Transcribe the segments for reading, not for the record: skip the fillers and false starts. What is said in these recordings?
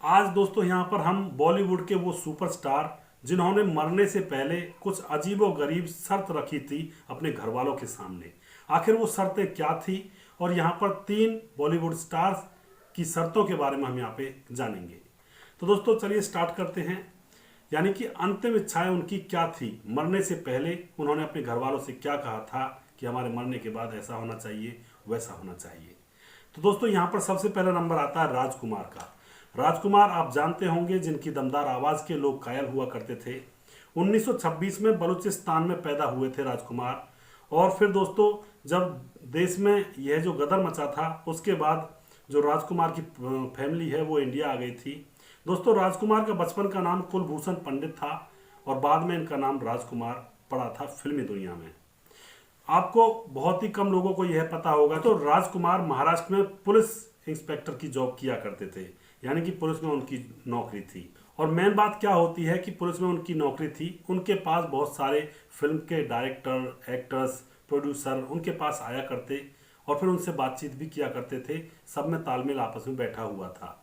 आज दोस्तों यहाँ पर हम बॉलीवुड के वो सुपरस्टार जिन्होंने मरने से पहले कुछ अजीबो गरीब शर्त रखी थी अपने घर वालों के सामने। आखिर वो शर्तें क्या थी और यहाँ पर 3 बॉलीवुड स्टार्स की शर्तों के बारे में हम यहाँ पे जानेंगे। तो दोस्तों चलिए स्टार्ट करते हैं। यानी कि अंतिम इच्छाएं उनकी क्या थी, मरने से पहले उन्होंने अपने घर वालों से क्या कहा था कि हमारे मरने के बाद ऐसा होना चाहिए, वैसा होना चाहिए। तो दोस्तों यहाँ पर सबसे पहला नंबर आता है राजकुमार का। राजकुमार आप जानते होंगे जिनकी दमदार आवाज के लोग कायल हुआ करते थे। 1926 में बलूचिस्तान में पैदा हुए थे राजकुमार। और फिर दोस्तों जब देश में यह जो गदर मचा था उसके बाद जो राजकुमार की फैमिली है वो इंडिया आ गई थी। दोस्तों राजकुमार का बचपन का नाम कुलभूषण पंडित था और बाद में इनका नाम राजकुमार पड़ा था फिल्मी दुनिया में। आपको बहुत ही कम लोगों को यह पता होगा तो राजकुमार महाराष्ट्र में पुलिस इंस्पेक्टर की जॉब किया करते थे, यानी कि पुलिस में उनकी नौकरी थी। और मेन बात क्या होती है कि पुलिस में उनकी नौकरी थी, उनके पास बहुत सारे फिल्म के डायरेक्टर, एक्टर्स, प्रोड्यूसर उनके पास आया करते और फिर उनसे बातचीत भी किया करते थे। सब में तालमेल आपस में बैठा हुआ था।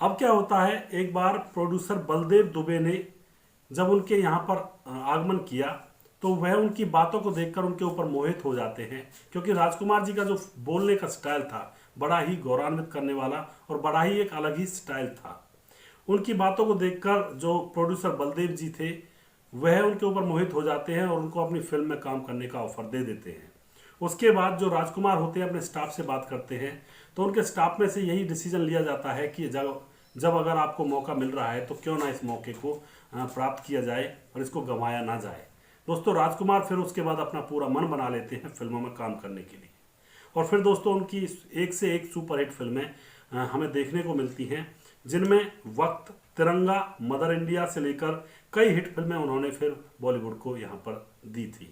अब क्या होता है, एक बार प्रोड्यूसर बलदेव दुबे ने जब उनके यहाँ पर आगमन किया तो वह उनकी बातों को देखकर उनके ऊपर मोहित हो जाते हैं, क्योंकि राजकुमार जी का जो बोलने का स्टाइल था बड़ा ही गौरवान्वित करने वाला और बड़ा ही एक अलग ही स्टाइल था। उनकी बातों को देखकर जो प्रोड्यूसर बलदेव जी थे वह उनके ऊपर मोहित हो जाते हैं और उनको अपनी फिल्म में काम करने का ऑफर दे देते हैं। उसके बाद जो राजकुमार होते हैं अपने स्टाफ से बात करते हैं तो उनके स्टाफ में से यही डिसीजन लिया जाता है कि जब अगर आपको मौका मिल रहा है तो क्यों ना इस मौके को प्राप्त किया जाए और इसको गंवाया ना जाए। दोस्तों राजकुमार फिर उसके बाद अपना पूरा मन बना लेते हैं फिल्मों में काम करने के लिए। और फिर दोस्तों उनकी एक से एक सुपरहिट फिल्में हमें देखने को मिलती हैं, जिनमें वक्त, तिरंगा, मदर इंडिया से लेकर कई हिट फिल्में उन्होंने फिर बॉलीवुड को यहाँ पर दी थी।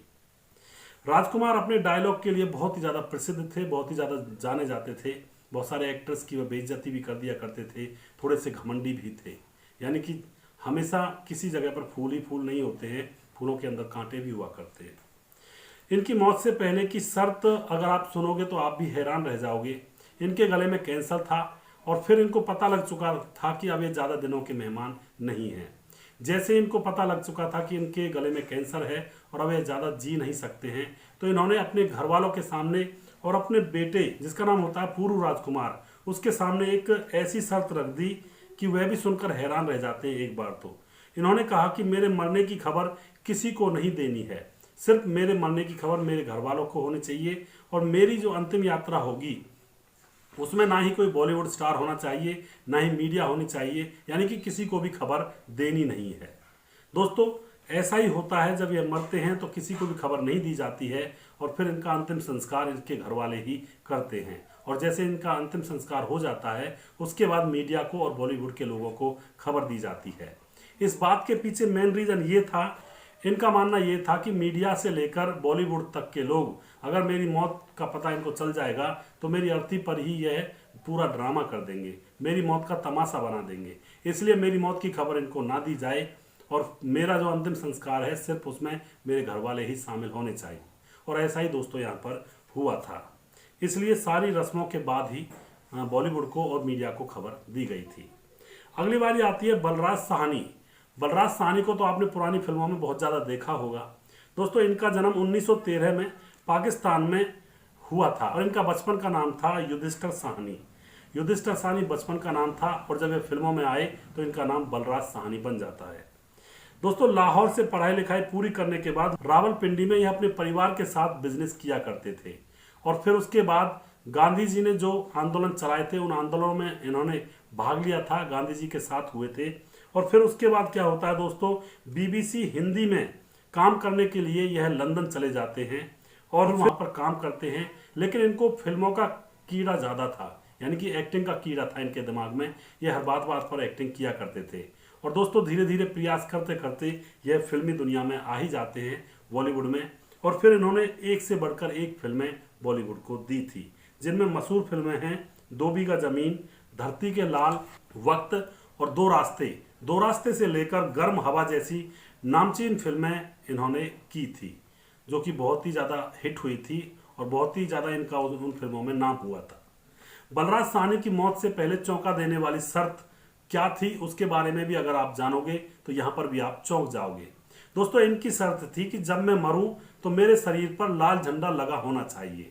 राजकुमार अपने डायलॉग के लिए बहुत ही ज़्यादा प्रसिद्ध थे, बहुत ही ज़्यादा जाने जाते थे। बहुत सारे एक्टर्स की वह बेइज्जती भी कर दिया करते थे, थोड़े से घमंडी भी थे। यानी कि हमेशा किसी जगह पर फूल ही फूल नहीं होते हैं, फूलों के अंदर कांटे भी हुआ करते हैं। इनकी मौत से पहले की शर्त अगर आप सुनोगे तो आप भी हैरान रह जाओगे। इनके गले में कैंसर था और फिर इनको पता लग चुका था कि अब ये ज़्यादा दिनों के मेहमान नहीं हैं। जैसे इनको पता लग चुका था कि इनके गले में कैंसर है और अब ये ज़्यादा जी नहीं सकते हैं, तो इन्होंने अपने घर वालों के सामने और अपने बेटे जिसका नाम होता है पूरू राजकुमार, उसके सामने एक ऐसी शर्त रख दी कि वह भी सुनकर हैरान रह जाते हैं। एक बार तो इन्होंने कहा कि मेरे मरने की खबर किसी को नहीं देनी है, सिर्फ मेरे मरने की खबर मेरे घर वालों को होनी चाहिए और मेरी जो अंतिम यात्रा होगी उसमें ना ही कोई बॉलीवुड स्टार होना चाहिए, ना ही मीडिया होनी चाहिए, यानी कि किसी को भी खबर देनी नहीं है। दोस्तों ऐसा ही होता है, जब ये मरते हैं तो किसी को भी खबर नहीं दी जाती है और फिर इनका अंतिम संस्कार इनके घर वाले ही करते हैं। और जैसे इनका अंतिम संस्कार हो जाता है उसके बाद मीडिया को और बॉलीवुड के लोगों को खबर दी जाती है। इस बात के पीछे मेन रीजन ये था, इनका मानना ये था कि मीडिया से लेकर बॉलीवुड तक के लोग अगर मेरी मौत का पता इनको चल जाएगा तो मेरी अर्थी पर ही यह पूरा ड्रामा कर देंगे, मेरी मौत का तमाशा बना देंगे। इसलिए मेरी मौत की खबर इनको ना दी जाए और मेरा जो अंतिम संस्कार है सिर्फ उसमें मेरे घर वाले ही शामिल होने चाहिए। और ऐसा ही दोस्तों यहाँ पर हुआ था। इसलिए सारी रस्मों के बाद ही बॉलीवुड को और मीडिया को खबर दी गई थी। अगली बारी आती है बलराज साहनी। बलराज साहनी को तो आपने पुरानी फिल्मों में बहुत ज़्यादा देखा होगा। दोस्तों इनका जन्म 1913 में पाकिस्तान में हुआ था और इनका बचपन का नाम था युधिष्ठिर साहनी। युधिष्ठिर साहनी बचपन का नाम था और जब ये फिल्मों में आए तो इनका नाम बलराज साहनी बन जाता है। दोस्तों लाहौर से पढ़ाई लिखाई पूरी करने के बाद रावलपिंडी में यह अपने परिवार के साथ बिजनेस किया करते थे और फिर उसके बाद गांधी जी ने जो आंदोलन चलाए थे उन आंदोलनों में इन्होंने भाग लिया था, गांधी जी के साथ हुए थे। और फिर उसके बाद क्या होता है दोस्तों, बीबीसी हिंदी में काम करने के लिए यह लंदन चले जाते हैं और वहां पर काम करते हैं। लेकिन इनको फिल्मों का कीड़ा ज़्यादा था, यानी कि एक्टिंग का कीड़ा था इनके दिमाग में, ये हर बात पर एक्टिंग किया करते थे। और दोस्तों धीरे धीरे प्रयास करते करते यह फिल्मी दुनिया में आ ही जाते हैं बॉलीवुड में। और फिर इन्होंने एक से बढ़कर एक फिल्में बॉलीवुड को दी थी, जिनमें मशहूर फिल्में हैं 2 बीघा जमीन, धरती के लाल, वक्त और 2 रास्ते। 2 रास्ते से लेकर गर्म हवा जैसी नामचीन फिल्में इन्होंने की थी, जो कि बहुत ही ज़्यादा हिट हुई थी और बहुत ही ज़्यादा इनका उन फिल्मों में नाम हुआ था। बलराज साहनी की मौत से पहले चौंका देने वाली शर्त क्या थी उसके बारे में भी अगर आप जानोगे तो यहाँ पर भी आप चौंक जाओगे। दोस्तों इनकी शर्त थी कि जब मैं मरूं तो मेरे शरीर पर लाल झंडा लगा होना चाहिए,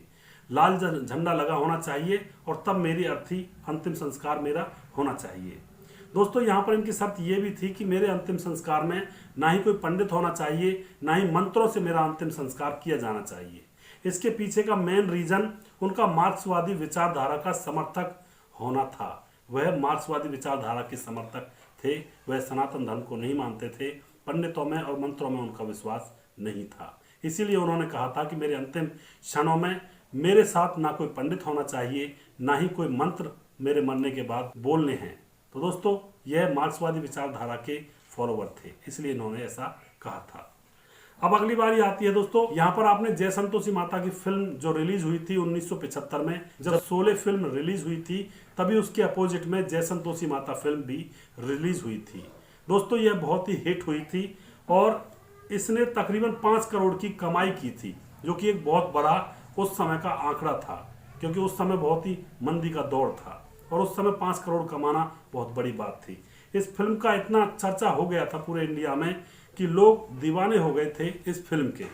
लाल झंडा लगा होना चाहिए, और तब मेरी अर्थी अंतिम संस्कार मेरा होना चाहिए। दोस्तों यहाँ पर इनकी शर्त यह भी थी कि मेरे अंतिम संस्कार में ना ही कोई पंडित होना चाहिए, ना ही मंत्रों से मेरा अंतिम संस्कार किया जाना चाहिए। इसके पीछे का मेन रीजन उनका मार्क्सवादी विचारधारा का समर्थक होना था। वह मार्क्सवादी विचारधारा के समर्थक थे, वह सनातन धर्म को नहीं मानते थे, पंडितों में और मंत्रों में उनका विश्वास नहीं था। इसीलिए उन्होंने कहा था कि मेरे अंतिम क्षणों में मेरे साथ ना कोई पंडित होना चाहिए, ना ही कोई मंत्र मेरे मरने के बाद बोलने हैं। तो दोस्तों यह मार्क्सवादी विचारधारा के फॉलोवर थे, इसलिए इन्होंने ऐसा कहा था। अब अगली बारी आती है दोस्तों, यहाँ पर आपने जय संतोषी माता की फिल्म जो रिलीज हुई थी 1975 में, जब शोले फिल्म रिलीज हुई थी तभी उसके अपोजिट में जय संतोषी माता फिल्म भी रिलीज हुई थी। दोस्तों यह बहुत ही हिट हुई थी और इसने तकरीबन 5 करोड़ की कमाई की थी, जो कि एक बहुत बड़ा उस समय का आंकड़ा था, क्योंकि उस समय बहुत ही मंदी का दौर था और उस समय 5 करोड़ कमाना बहुत बड़ी बात थी। इस फिल्म का इतना चर्चा हो गया था पूरे इंडिया में कि लोग दीवाने हो गए थे इस फिल्म के।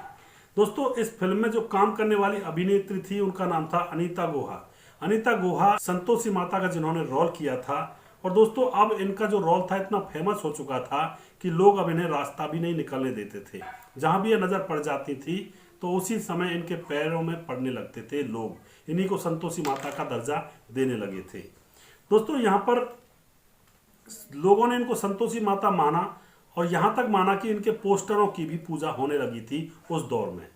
दोस्तों इस फिल्म में जो काम करने वाली अभिनेत्री थी उनका नाम था अनीता गुहा। अनीता गुहा संतोषी माता का जिन्होंने रोल किया था। और दोस्तों अब इनका जो रोल था इतना फेमस हो चुका था कि लोग अब इन्हें रास्ता भी नहीं निकलने देते थे। जहां भी ये नजर पड़ जाती थी तो उसी समय इनके पैरों में पड़ने लगते थे लोग, इन्हीं को संतोषी माता का दर्जा देने लगे थे। दोस्तों यहाँ पर लोगों ने इनको संतोषी माता माना और यहां तक माना कि इनके पोस्टरों की भी पूजा होने लगी थी। उस दौर में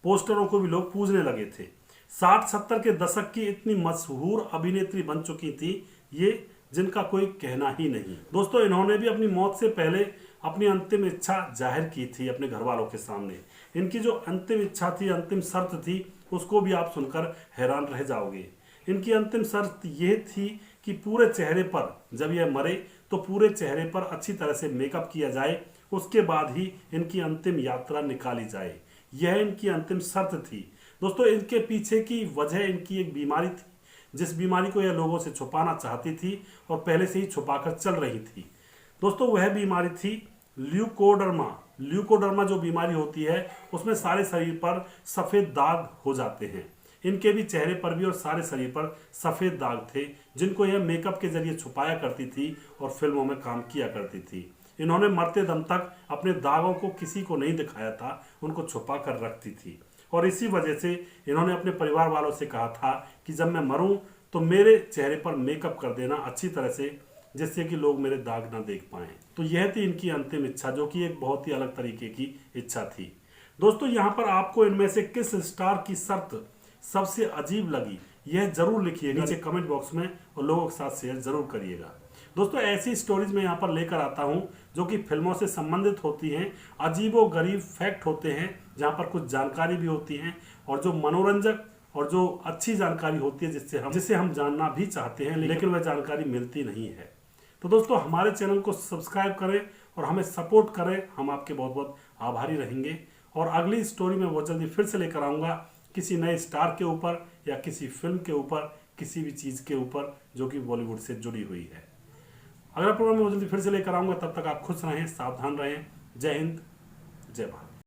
पोस्टरों को भी लोग पूजने लगे थे। 60-70 के दशक की इतनी मशहूर अभिनेत्री बन चुकी थी ये, जिनका कोई कहना ही नहीं। दोस्तों इन्होंने भी अपनी मौत से पहले अपनी अंतिम इच्छा जाहिर की थी अपने घर वालों के सामने। इनकी जो अंतिम इच्छा थी, अंतिम शर्त थी, उसको भी आप सुनकर हैरान रह जाओगे। इनकी अंतिम शर्त यह थी कि पूरे चेहरे पर, जब यह मरे तो पूरे चेहरे पर अच्छी तरह से मेकअप किया जाए, उसके बाद ही इनकी अंतिम यात्रा निकाली जाए। यह इनकी अंतिम शर्त थी। दोस्तों इनके पीछे की वजह इनकी एक बीमारी थी, जिस बीमारी को यह लोगों से छुपाना चाहती थी और पहले से ही छुपाकर चल रही थी। दोस्तों वह बीमारी थी ल्यूकोडर्मा। ल्यूकोडर्मा जो बीमारी होती है उसमें सारे शरीर पर सफेद दाग हो जाते हैं। इनके भी चेहरे पर भी और सारे शरीर पर सफेद दाग थे, जिनको यह मेकअप के जरिए छुपाया करती थी और फिल्मों में काम किया करती थी। इन्होंने मरते दम तक अपने दागों को किसी को नहीं दिखाया था, उनको छुपा कर रखती थी। और इसी वजह से इन्होंने अपने परिवार वालों से कहा था कि जब मैं मरूं तो मेरे चेहरे पर मेकअप कर देना अच्छी तरह से, जिससे कि लोग मेरे दाग ना देख पाएं। तो यह थी इनकी अंतिम इच्छा, जो कि एक बहुत ही अलग तरीके की इच्छा थी। दोस्तों यहाँ पर आपको इनमें से किस स्टार की शर्त सबसे अजीब लगी, यह जरूर लिखिएगा नीचे कमेंट बॉक्स में और लोगों के साथ शेयर जरूर करिएगा। दोस्तों ऐसी स्टोरीज मैं यहाँ पर लेकर आता हूँ जो कि फिल्मों से संबंधित होती हैं, अजीबो गरीब फैक्ट होते हैं जहाँ पर कुछ जानकारी भी होती हैं और जो मनोरंजक और जो अच्छी जानकारी होती है जिससे हम जानना भी चाहते हैं, लेकिन वह जानकारी मिलती नहीं है। तो दोस्तों हमारे चैनल को सब्सक्राइब करें और हमें सपोर्ट करें, हम आपके बहुत बहुत आभारी रहेंगे। और अगली स्टोरी में बहुत जल्दी फिर से लेकर आऊँगा, किसी नए स्टार के ऊपर या किसी फिल्म के ऊपर, किसी भी चीज़ के ऊपर जो कि बॉलीवुड से जुड़ी हुई है। अगला प्रोग्राम में बहुत जल्दी फिर से लेकर आऊँगा, तब तक आप खुश रहें, सावधान रहें। जय हिंद, जय भारत।